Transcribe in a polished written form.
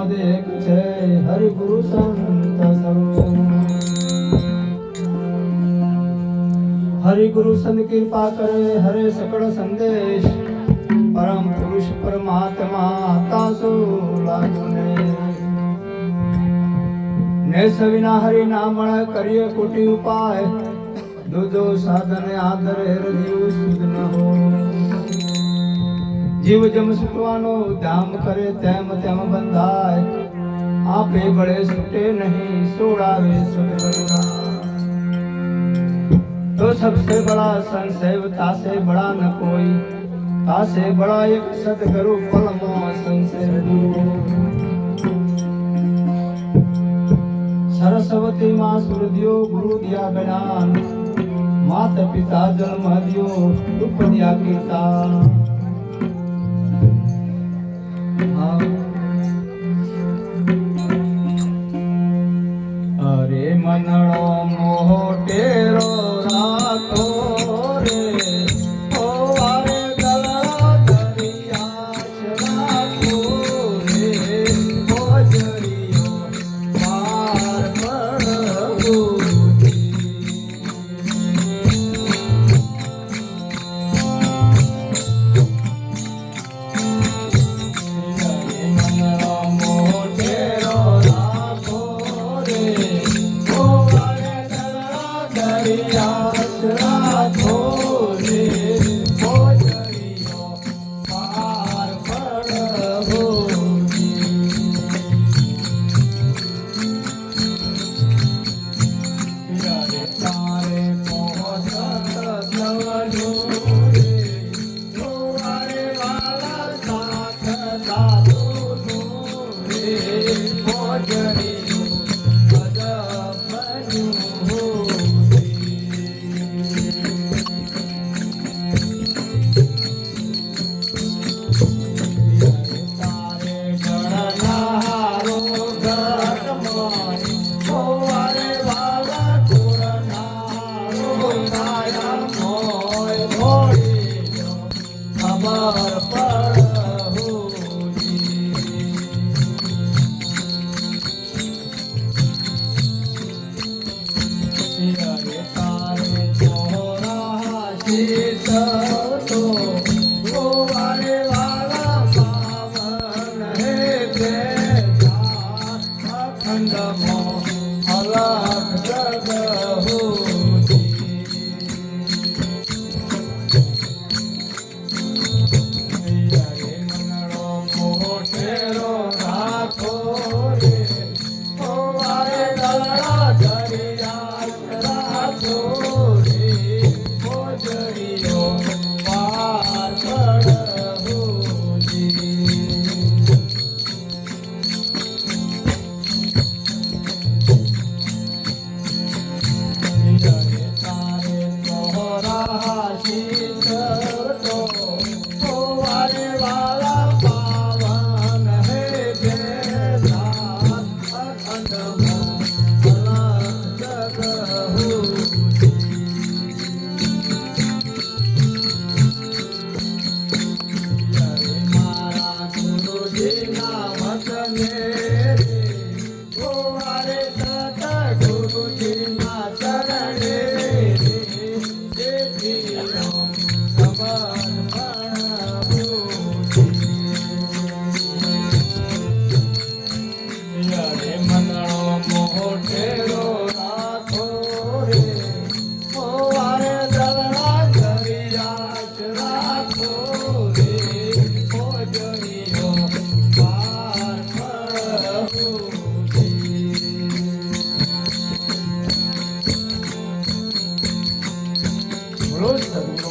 પદ એક છે હરિ ગુરુ સંત સર્વ હરિ ગુરુ સંત કૃપા કરે હરે સકળ સંદેશ પરમ પુરુષ પરમાત્મા તાસો લાગુ ને સવિના હરિ નામ કરીએ કોટી ઉપાય દૂધો સાધન આદર હૃદય સુધ ન હો જીવ જમ છૂટવાનો ધામ કરે તેમ તેમ બંધાય આપે બળે છૂટે નહીં સોડાવે સુખ तो सबसे बड़ा संशय तासे बड़ा न कोई तासे बड़ा एक सदगुरु पलमो संशय सरस्वती माँ सूर्य गुरु दिया ज्ञान माता पिता जन्म दियो दुख दिया कीर्तन अरे मनड़ो मोटेरो राखो रे ओ अरे गला दरिया राखो रे ओ जरियो पार पड़ो